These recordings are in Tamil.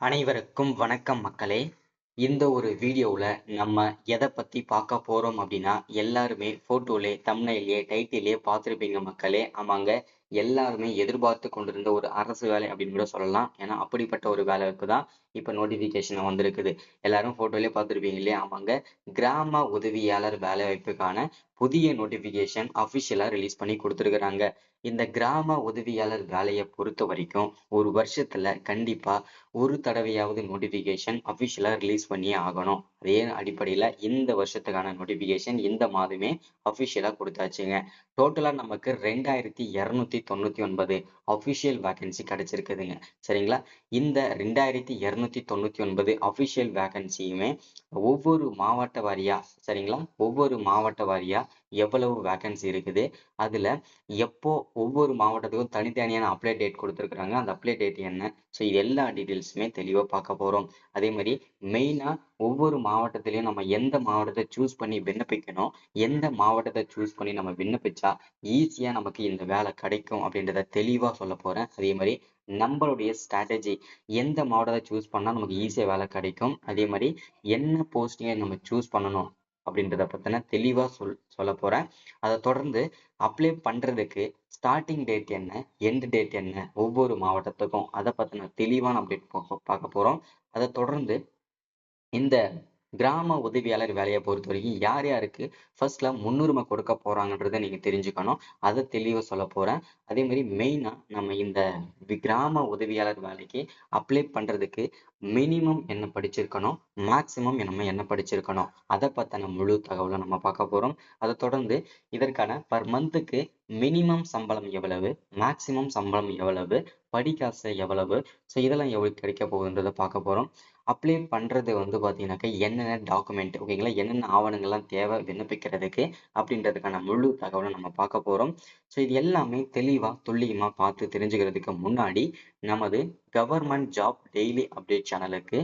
அனைவருக்கும் வணக்கம் மக்களே. இந்த ஒரு வீடியோவில் நம்ம எதை பற்றி பார்க்க போகிறோம் அப்படின்னா, எல்லாருமே ஃபோட்டோலே, தம்ப்நெயிலே, டைட்டிலே பார்த்துருப்பீங்க மக்களே. ஆமாங்க, எல்லாருமே எதிர்பார்த்து கொண்டிருந்த ஒரு அரசு வேலை அப்படின்னு கூட சொல்லலாம். ஏன்னா அப்படிப்பட்ட ஒரு வேலைவாய்ப்பு தான் இப்போ நோட்டிஃபிகேஷன் வந்திருக்குது. எல்லாரும் ஃபோட்டோலே பார்த்துருப்பீங்க இல்லையா? ஆமாங்க, கிராம உதவியாளர் வேலைவாய்ப்புக்கான புதிய நோட்டிஃபிகேஷன் அஃபிஷியலாக ரிலீஸ் பண்ணி கொடுத்துருக்குறாங்க. இந்த கிராம உதவியாளர் வேலையை பொறுத்த வரைக்கும் ஒரு வருஷத்துல கண்டிப்பா ஒரு தடவையாவது நோட்டிஃபிகேஷன் அஃபிஷியலாக ரிலீஸ் பண்ணியே ஆகணும். அதே அடிப்படையில் இந்த வருஷத்துக்கான நோட்டிஃபிகேஷன் இந்த மாதமே அஃபிஷியலாக கொடுத்தாச்சுங்க. டோட்டலாக நமக்கு 2299 அஃபிஷியல் வேகன்சி கிடைச்சிருக்குதுங்க. சரிங்களா? இந்த 2299 அஃபிஷியல் வேகன்சியுமே ஒவ்வொரு மாவட்ட வாரியா, சரிங்களா, ஒவ்வொரு மாவட்ட வாரியா எவ்வளவு வேகன்சி இருக்குது, அதுல எப்போ ஒவ்வொரு மாவட்டத்துக்கும் தனித்தனியான அப்ளை டேட் கொடுத்துருக்குறாங்க, அந்த அப்ளை டேட் என்ன, ஸோ இது எல்லா டீட்டெயில்ஸுமே தெளிவாக பார்க்க போகிறோம். அதே மாதிரி மெயினாக ஒவ்வொரு மாவட்டத்திலையும் நம்ம எந்த மாவட்டத்தை சூஸ் பண்ணி விண்ணப்பிக்கணும், எந்த மாவட்டத்தை சூஸ் பண்ணி நம்ம விண்ணப்பிச்சா ஈஸியாக நமக்கு இந்த வேலை கிடைக்கும் அப்படின்றத தெளிவாக சொல்ல போகிறேன். அதே மாதிரி நம்மளுடைய ஸ்ட்ராட்டஜி, எந்த மாவட்டத்தை சூஸ் பண்ணால் நமக்கு ஈஸியாக வேலை கிடைக்கும், அதே மாதிரி என்ன போஸ்டிங்கை நம்ம சூஸ் பண்ணணும் அப்படின்றத பற்றின தெளிவாக சொல்ல போகிறேன். அதை தொடர்ந்து அப்ளை பண்ணுறதுக்கு ஸ்டார்டிங் டேட் என்ன, எண்ட் டேட் என்ன, ஒவ்வொரு மாவட்டத்துக்கும் அதை பற்றின தெளிவான அப்டேட் பார்க்க போகிறோம். அதை தொடர்ந்து இந்த கிராம உதவியாளர் வேலையை பொறுத்த வரைக்கும் யார் யாருக்கு ஃபர்ஸ்ட்ல முன்னுரிமை கொடுக்க போறாங்கன்றதை நீங்க தெரிஞ்சுக்கணும். அதை தெளிவாக சொல்ல போறேன். அதே மாதிரி மெயினா நம்ம இந்த கிராம உதவியாளர் வேலைக்கு அப்ளை பண்றதுக்கு மினிமம் என்ன படிச்சிருக்கணும், மேக்சிமம் நம்ம என்ன படிச்சிருக்கணும், அதை பத்தின முழு தகவலை நம்ம பார்க்க போறோம். அதை தொடர்ந்து இதற்கான பர் மந்த்துக்கு மினிமம் சம்பளம் எவ்வளவு, மேக்சிமம் சம்பளம் எவ்வளவு, படிக்காசு எவ்வளவு, ஸோ இதெல்லாம் எவ்வளவு கிடைக்க போகுதுன்றதை பார்க்க போறோம். அப்ளை பண்ணுறது வந்து பார்த்தீங்கன்னாக்கா என்னென்ன டாக்குமெண்ட், ஓகேங்களா, என்னென்ன ஆவணங்கள்லாம் தேவை விண்ணப்பிக்கிறதுக்கு அப்படின்றதுக்கான முழு தகவலை நம்ம பார்க்க போகிறோம். ஸோ இது எல்லாமே தெளிவாக துல்லியமாக பார்த்து தெரிஞ்சுக்கிறதுக்கு முன்னாடி நமது கவர்மெண்ட் ஜாப் டெய்லி அப்டேட் சேனலுக்கு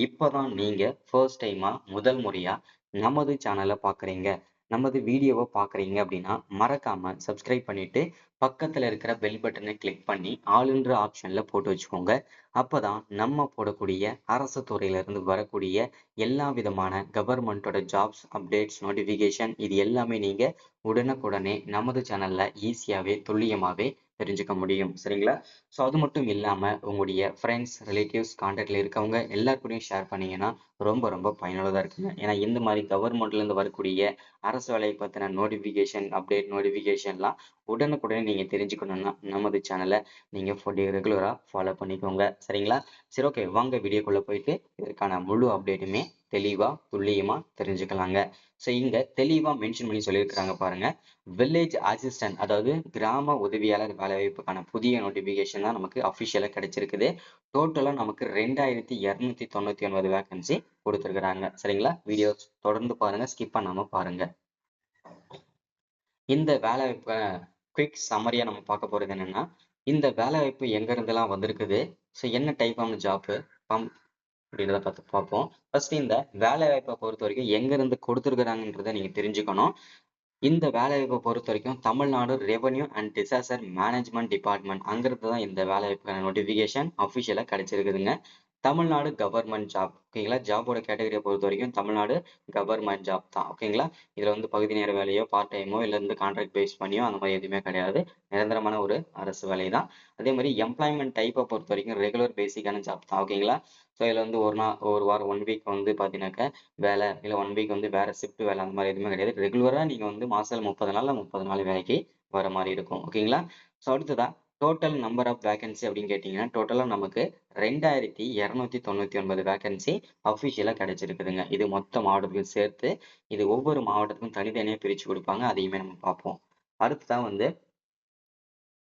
இப்போ தான் நீங்கள் ஃபர்ஸ்ட் டைமாக முதல் முறையாக நமது சேனலை பார்க்குறீங்க, நமது வீடியோவை பார்க்குறீங்க அப்படின்னா மறக்காமல் சப்ஸ்கிரைப் பண்ணிவிட்டு பக்கத்தில் இருக்கிற பெல் பட்டனை கிளிக் பண்ணி ஆளுன்ற ஆப்ஷனில் போட்டு வச்சுக்கோங்க. அப்பதான் நம்ம போடக்கூடிய அரசு துறையிலிருந்து வரக்கூடிய எல்லா விதமான கவர்மெண்ட்டோட ஜாப்ஸ் அப்டேட்ஸ் நோட்டிஃபிகேஷன் இது எல்லாமே நீங்க உடனுக்குடனே நமது சேனல்ல ஈஸியாவே துல்லியமாவே தெரிஞ்சுக்க முடியும். சரிங்களா? ஸோ அது மட்டும் இல்லாம உங்களுடைய ஃப்ரெண்ட்ஸ், ரிலேட்டிவ்ஸ், கான்டாக்ட்ல இருக்கவங்க எல்லாருக்கூடயும் ஷேர் பண்ணீங்கன்னா ரொம்ப ரொம்ப பயனுள்ளதா இருக்குங்க. ஏன்னா இந்த மாதிரி கவர்மெண்ட்ல இருந்து வரக்கூடிய அரசு வேலையை பத்தின நோட்டிஃபிகேஷன் அப்டேட் நோட்டிஃபிகேஷன்லாம் உடனுக்குடனே நீங்க தெரிஞ்சுக்கணும்னா நமது சேனலை நீங்க ரெகுலரா ஃபாலோ பண்ணிக்கோங்க. சரிங்களா? சரி, ஓகே, வாங்க வீடியோக்குள்ள போயிட்டு இதற்கான முழு அப்டேட்டுமே தெளிவா துல்லியமா தெரிஞ்சுக்கலாங்க. ஸோ இங்க தெளிவா மென்ஷன் பண்ணி சொல்லியிருக்கிறாங்க பாருங்க. வில்லேஜ் அசிஸ்டன்ட், அதாவது கிராம உதவியாளர் வேலைவாய்ப்புக்கான புதிய நோட்டிபிகேஷன் தான் நமக்கு அஃபிஷியலா கிடைச்சிருக்குது. டோட்டலா நமக்கு 2299 வேகன்சி கொடுத்துருக்குறாங்க. சரிங்களா? வீடியோ தொடர்ந்து பாருங்க, ஸ்கிப் பண்ணாம பாருங்க. இந்த வேலைவாய்ப்பை குயிக் சம்மரியா நம்ம பார்க்க போறது என்னன்னா, இந்த வேலைவாய்ப்பு எங்க இருந்தெல்லாம் வந்திருக்குது, ஸோ என்ன டைப்பான ஜாப்பு அப்படின்றத பார்ப்போம். ஃபர்ஸ்ட் இந்த வேலைவாய்ப்பை பொறுத்த வரைக்கும் எங்க இருந்து கொடுத்துருக்குறாங்கன்றதை நீங்க தெரிஞ்சுக்கணும். இந்த வேலைவாய்ப்பை பொறுத்த வரைக்கும் Tamil Nadu revenue and disaster management department அங்கிருந்து தான் இந்த வேலைவாய்ப்புக்கான நோட்டிஃபிகேஷன் அஃபிஷியலாக கிடைச்சிருக்குதுங்க. தமிழ்நாடு கவர்மெண்ட் ஜாப், ஓகேங்களா. ஜாபோட கேட்டகரியை பொறுத்த வரைக்கும் தமிழ்நாடு கவர்மெண்ட் ஜாப் தான், ஓகேங்களா. இதுல வந்து பகுதி நேர வேலையோ பார்ட் டைமோ இல்லை வந்து கான்ட்ராக்ட் பேஸ் பண்ணியோ அந்த மாதிரி எதுவுமே கிடையாது. நிரந்தரமான ஒரு அரசு வேலை தான். அதே மாதிரி எம்ப்ளாய்மெண்ட் டைப்பை பொறுத்த வரைக்கும் ரெகுலர் பேசிக்கான ஜாப் தான், ஓகேங்களா. ஸோ இதுல வந்து ஒரு வாரம் 1 வீக் வந்து பார்த்தீங்கன்னாக்கா வேலை, இல்லை 1 வீக் வந்து வேற ஷிஃப்ட் வேலை அந்த மாதிரி எதுவுமே கிடையாது. ரெகுலரா நீங்க வந்து மாசத்துல 30 நாள்ல 30 நாள் வேலைக்கு வர மாதிரி இருக்கும், ஓகேங்களா. ஸோ அடுத்ததா டோட்டல் நம்பர் ஆஃப் வேகன்சி அப்படின்னு கேட்டீங்கன்னா டோட்டலா நமக்கு 2299 வேகன்சி அஃபிஷியலா கிடைச்சிருக்குதுங்க. இது மொத்த மாவட்டத்துக்கும் சேர்த்து. இது ஒவ்வொரு மாவட்டத்துக்கும் தனித்தனியா பிரிச்சு கொடுப்பாங்க, அதையுமே நம்ம பார்ப்போம். அடுத்ததான் வந்து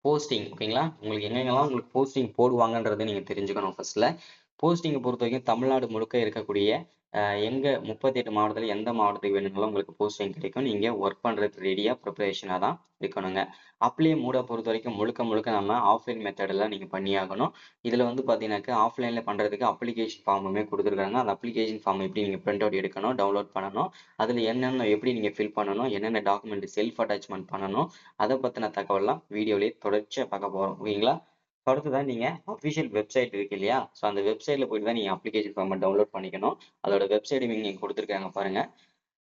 போஸ்டிங், ஓகேங்களா. உங்களுக்கு எங்கெங்கெல்லாம் உங்களுக்கு போஸ்டிங் போடுவாங்கன்றதை நீங்க தெரிஞ்சுக்கணும் ஃபர்ஸ்ட்ல. போஸ்டிங்கை பொறுத்த வரைக்கும் தமிழ்நாடு முழுக்க இருக்கக்கூடிய எங்க 38 மாவட்டத்தில் எந்த மாவட்டத்துக்கு வேணும்னாலும் உங்களுக்கு போஸ்டிங் கிடைக்கும். நீங்க ஒர்க் பண்றதுக்கு ரெடியா ப்ரிப்பரேஷனாக தான் இருக்கணுங்க. அப்ளை மூட பொறுத்த வரைக்கும் முழுக்க முழுக்க நம்ம ஆஃப்லைன் மெத்தடில் நீங்க பண்ணியாகணும். இதுல வந்து பாத்தீங்கன்னாக்கா ஆஃப்லைன்ல பண்றதுக்கு அப்ளிகேஷன் ஃபார்முமே கொடுத்துருக்காங்க. அந்த அப்ளிகேஷன் ஃபார்ம் எப்படி நீங்க பிரிண்ட் அவுட் எடுக்கணும், டவுன்லோட் பண்ணணும், அதுல என்னென்ன எப்படி நீங்க ஃபில் பண்ணணும், என்னென்ன டாக்குமெண்ட் செல்ஃப் அட்டாச்மெண்ட் பண்ணணும், அதை பத்தின தகவல்லாம் வீடியோலயே தொடர்ச்சியா பார்க்க போறோம், ஓகேங்களா. அடுத்ததான் நீங்க அஃபிஷியல் வெப்சைட் இருக்கு இல்லையா? ஸோ அந்த வெப்சைட்ல போயிட்டு தான் நீங்க அப்ளிகேஷன் ஃபார்ம டவுன்லோட் பண்ணிக்கணும். அதோட வெப்சைட் இங்க குடுத்துருக்காங்க பாருங்க.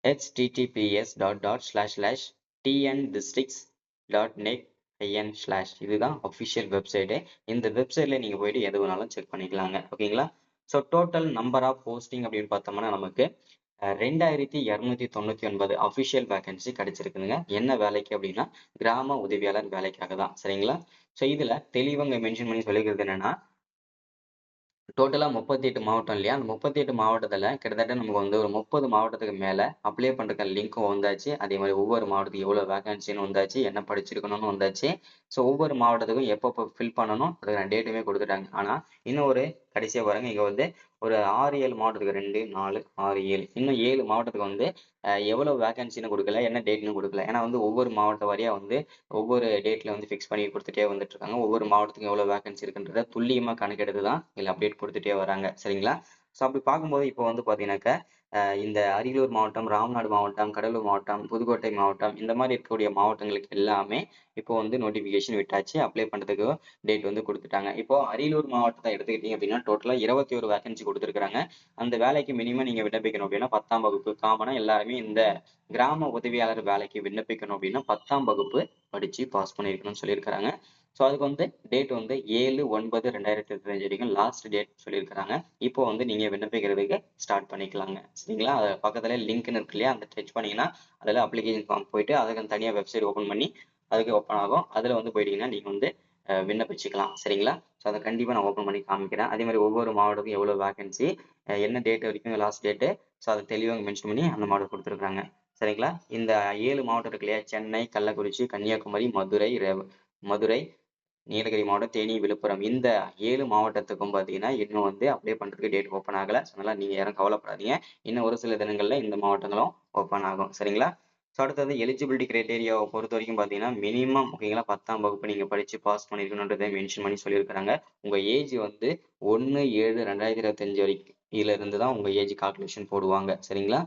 https://tndistricts.net/. இதுதான் அஃபிஷியல் வெப்சைட்டு. இந்த வெப்சைட்ல நீங்க போயிட்டு எது வேணாலும் செக் பண்ணிக்கலாங்க. ஓகேங்களா? So total number of posting அப்படின்னு பார்த்தோம்னா நமக்கு 2299 அஃபிஷியல் வேகன்சி கிடைச்சிருக்குதுங்க. என்ன வேலைக்கு அப்படின்னா கிராம உதவியாளர் வேலைக்காக தான். சரிங்களா? ஸோ இதுல தெளிவா இங்க மென்ஷன் பண்ணி சொல்லிக்கிறது என்னன்னா டோட்டலா 38 மாவட்டம் இல்லையா? அந்த 38 மாவட்டத்துல கிட்டத்தட்ட நமக்கு வந்து ஒரு 30 மாவட்டத்துக்கு மேல அப்ளை பண்றதுக்கான லிங்க்கும் வந்தாச்சு. அதே மாரி ஒவ்வொரு மாவட்டத்துக்கு எவ்வளவு வேகன்சின்னு வந்தாச்சு. என்ன படிச்சிருக்கணும்னு வந்தாச்சு. ஸோ ஒவ்வொரு மாவட்டத்துக்கும் எப்பப்போ ஃபில் பண்ணணும் அதுக்கான டேட்டுமே குடுத்துட்டாங்க. ஆனா இன்னும் ஒரு கடைசியா பாருங்க இங்க வந்து ஒரு 6, 7 மாவட்டத்துக்கு 2, 4, 6, 7 இன்னும் 7 மாவட்டத்துக்கு வந்து எவ்வளவு வேகன்சின்னு குடுக்கல. என்ன டேட்ன்னு குடுக்கல. ஏன்னா வந்து ஒவ்வொரு மாவட்ட வாரியா வந்து ஒவ்வொரு டேட்ல வந்து ஃபிக்ஸ் பண்ணி குடுத்துட்டே வந்துட்டு இருக்காங்க. ஒவ்வொரு மாவட்டத்துக்கும் எவ்வளவு வேகன்சி இருக்குன்றத துல்லியமா கணக்கெடுத்து தான் இதுல அப்டேட் குடுத்துட்டே வராங்க. சரிங்களா? ஸோ அப்படி பார்க்கும்போது இப்போ வந்து பார்த்தீங்கன்னாக்கா, இந்த அரியலூர் மாவட்டம், ராமநாடு மாவட்டம், கடலூர் மாவட்டம், புதுக்கோட்டை மாவட்டம் இந்த மாரி இருக்கக்கூடிய மாவட்டங்களுக்கு எல்லாமே இப்போ வந்து நோட்டிஃபிகேஷன் விட்டாச்சு. அப்ளை பண்றதுக்கு டேட் வந்து குடுத்துட்டாங்க. இப்போ அரியலூர் மாவட்டத்த எடுத்துக்கிட்டீங்க அப்படின்னா, டோட்டலா 21 வேகன்சி குடுத்துருக்காங்க. அந்த வேலைக்கு மினிமம் நீங்க விண்ணப்பிக்கணும் அப்படின்னா 10ஆம் வகுப்பு காமனா எல்லாருமே இந்த கிராம உதவியாளர் வேலைக்கு விண்ணப்பிக்கணும் அப்படின்னா 10ஆம் வகுப்பு படிச்சு பாஸ் பண்ணியிருக்கணும்னு சொல்லியிருக்கிறாங்க. ஸோ அதுக்கு வந்து டேட் வந்து 7/9/2025 வரைக்கும் லாஸ்ட் டேட் சொல்லியிருக்கிறாங்க. இப்போ வந்து நீங்க விண்ணப்பிக்கிறதுக்கு ஸ்டார்ட் பண்ணிக்கலாங்க. சரிங்களா? அது பக்கத்துல லிங்க்ன்னு இருக்கு இல்லையா? அந்த டச் பண்ணீங்கன்னா அதுல அப்ளிகேஷன் ஃபார்ம் போயிட்டு அதுக்கு தனியா வெப்சைட் ஓப்பன் பண்ணி அதுக்கு ஓப்பன் ஆகும். அதுல வந்து போயிட்டீங்கன்னா நீங்க வந்து விண்ணப்பிச்சுக்கலாம். சரிங்களா? ஸோ அத கண்டிப்பா நான் ஓப்பன் பண்ணி காமிக்கிறேன். அதே மாரி ஒவ்வொரு மாவட்டத்துக்கும் எவ்வளவு வேகன்சி, என்ன டேட் வரைக்கும் லாஸ்ட் டேட்டு, ஸோ அத தெளிவா மென்ஷன் பண்ணி அந்த மாவட்டம் குடுத்துருக்காங்க. சரிங்களா? இந்த 7 மாவட்டம் இருக்கு இல்லையா? சென்னை, கள்ளக்குறிச்சி, கன்னியாகுமரி, மதுரை, நீலகிரி மாவட்டம், தேனி, விழுப்புரம் இந்த 7 மாவட்டத்துக்கும் பார்த்தீங்கன்னா, இன்னும் வந்து அப்ளை பண்றதுக்கு டேட் ஓப்பன் ஆகல. ஸோ அதனால நீங்க யாரும் கவலைப்படாதீங்க. இன்னும் ஒரு சில தினங்கள்ல இந்த மாவட்டங்களும் ஓப்பன் ஆகும். சரிங்களா? ஸோ அடுத்தது எலிஜிபிலிட்டி கிரைட்டீரியாவ பொறுத்தவரைக்கும் பார்த்தீங்கன்னா, மினிமம் ஓகேங்களா 10ஆம் வகுப்பு நீங்க படிச்சு பாஸ் பண்ணியிருக்கணுன்றத மென்ஷன் பண்ணி சொல்லியிருக்கிறாங்க. உங்க ஏஜ் வந்து 1/7/2025 வரைக்கும் இருந்து தான் உங்க ஏஜ் கால்குலேஷன் போடுவாங்க. சரிங்களா?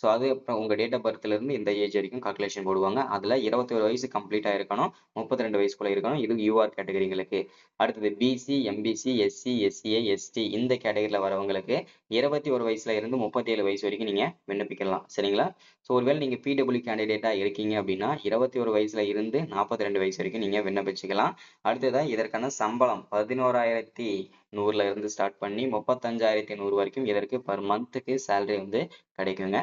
ஸோ அது அப்புறம் உங்க டேட் ஆஃப் பர்த்ல இருந்து இந்த ஏஜ் வரைக்கும் கால்குலேஷன் போடுவாங்க. அதுல 21 வயசு கம்ப்ளீட் ஆயிருக்கணும். 32 வயசுக்குள்ள இருக்கணும். இது யூஆர் கேட்டகரிகளுக்கு. அடுத்தது BC, MBC, SC, SCA, ST இந்த கேட்டகரியில வரவங்களுக்கு 21 வயசுல இருந்து 37 வயசு வரைக்கும் நீங்க விண்ணப்பிக்கலாம். சரிங்களா? ஸோ ஒருவேளை நீங்க பிடபிள்யூ கேண்டிடேட்டா இருக்கீங்க அப்படின்னா 21 வயசுல இருந்து 42 வயசு வரைக்கும் நீங்க விண்ணப்பிச்சுக்கலாம். அடுத்ததா இதற்கான சம்பளம் 11,100ல இருந்து ஸ்டார்ட் பண்ணி 35,100 வரைக்கும் இதற்கு பர் மந்த்துக்கு சேலரி வந்து கிடைக்குங்க.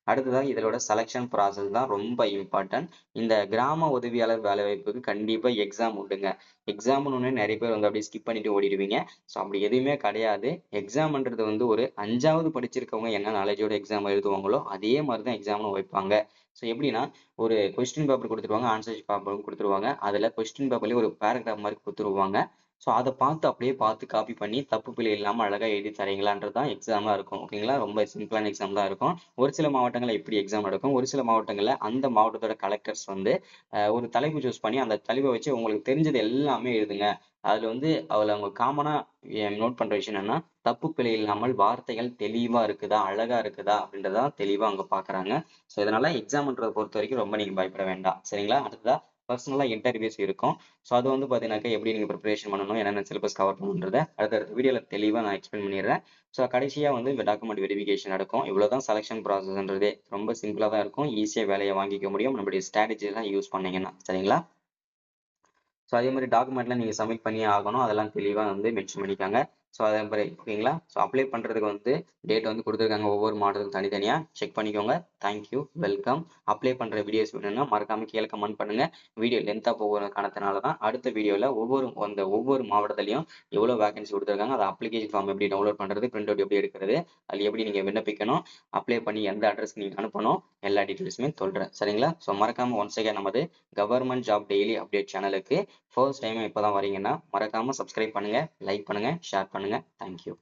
அடுத்ததாக இதோட செலக்ஷன் ப்ராசஸ் தான் ரொம்ப இம்பார்ட்டன்ட். இந்த கிராம உதவியாளர் வேலைவாய்ப்புக்கு கண்டிப்பா எக்ஸாம் உண்டுங்க. எக்ஸாம்னு ஒண்ணே நிறைய பேர் வந்து அப்படியே ஸ்கிப் பண்ணிட்டு ஓடிடுவீங்க. ஸோ அப்படி எதுவுமே கிடையாது. எக்ஸாம்ன்றது வந்து ஒரு 5வது படிச்சிருக்கவங்க என்ன நாலேஜோட எக்ஸாம் எழுதுவாங்களோ அதே மாதிரி தான் எக்ஸாம்னு வைப்பாங்க. ஸோ எப்படின்னா ஒரு கொஸ்டின் பேப்பர் கொடுத்துருவாங்க, ஆன்சர் பேப்பரும் கொடுத்துருவாங்க. அதுல கொஸ்டின் பேப்பர்லயே ஒரு பேராகிராஃப் மாதிரி கொடுத்துருவாங்க. ஸோ அதை அப்படியே பார்த்து காப்பி பண்ணி தப்பு பிழை இல்லாம அழகா எழுதி தரீங்களான்றது தான் எக்ஸாமா இருக்கும். ஓகேங்களா? ரொம்ப சிம்பிளான எக்ஸாம் தான் இருக்கும். ஒரு சில மாவட்டங்கள்ல இப்படி எக்ஸாம் நடக்கும். ஒரு சில மாவட்டங்கள்ல அந்த மாவட்டத்தோட கலெக்டர்ஸ் வந்து ஒரு தலைப்பு சூஸ் பண்ணி அந்த தலைப்பை வச்சு உங்களுக்கு தெரிஞ்சது எல்லாமே எழுதுங்க. அதுல வந்து அவங்க காமனா நோட் பண்ற விஷயம் என்னன்னா தப்பு பிழை இல்லாமல் வார்த்தைகள் தெளிவா இருக்குதா, அழகா இருக்குதா அப்படின்றத தெளிவா அவங்க பாக்குறாங்க. ஸோ இதனால எக்ஸாம்ன்றதை பொறுத்த வரைக்கும் ரொம்ப நீங்க பயப்பட வேண்டாம். சரிங்களா? அடுத்ததா பர்சனலா இன்டர்வியூஸ் இருக்கும். ஸோ அது வந்து பாத்தீங்கன்னாக்கா எப்படி நீங்க ப்ரிப்பரேஷன் பண்ணணும், என்னென்ன சிலபஸ் கவர் பண்ணணுன்றத அடுத்தடுத்த வீடியோல தெளிவா நான் எக்ஸ்பிளைன் பண்ணிடுறேன். ஸோ கடைசியா வந்து இந்த டாக்குமெண்ட் வெரிஃபிகேஷன் நடக்கும். இவ்வளவுதான் செலக்ஷன் ப்ராசஸ்ன்றதே. ரொம்ப சிம்பிளா தான் இருக்கும். ஈஸியா வேலையை வாங்கிக்க முடியும் நம்மளுடைய ஸ்ட்ராட்டஜி எல்லாம் யூஸ் பண்ணீங்கன்னா. சரிங்களா? ஸோ அதே மாதிரி டாக்குமெண்ட்லாம் நீங்க சப்மிட் பண்ணியே ஆகணும். அதெல்லாம் தெளிவா வந்து மென்ஷன் பண்ணிருக்காங்க. ஸோ அதே மாதிரி ஓகேங்களா? ஸோ அப்ளை பண்றதுக்கு வந்து டேட் வந்து கொடுத்துருக்காங்க. ஒவ்வொரு மாடலும் தனித்தனியா செக் பண்ணிக்கோங்க. Thank you, welcome. அப்ளை பண்ற வீடியோஸ் வேணும்னா மறக்காம கீழே கமெண்ட் பண்ணுங்க. வீடியோ லென்த்தா போகிற காரணத்தினால தான் அடுத்த வீடியோல ஒவ்வொரு மாவட்டத்திலையும் எவ்வளவு வேகன்சி கொடுத்துருக்காங்க, அதை அப்ளிகேஷன் ஃபார்ம் எப்படி டவுன்லோட் பண்றது, பிரிண்ட் அவுட் எப்படி எடுக்கிறது, அது எப்படி நீங்க விண்ணப்பிக்கணும், அப்ளை பண்ணி எந்த அட்ரஸ்க்கு நீங்க அனுப்பணும், எல்லா டீட்டெயில்ஸுமே சொல்றேன். சரிங்களா? ஸோ மறக்காம ஒன்ஸ் அகைன் நமது கவர்மெண்ட் ஜாப் டெய்லி அப்டேட் சேனலுக்கு ஃபர்ஸ்ட் டைம் இப்பதான் வரீங்கன்னா மறக்காம சப்ஸ்கிரைப் பண்ணுங்க, லைக் பண்ணுங்க, ஷேர் பண்ணுங்க. தேங்க்யூ.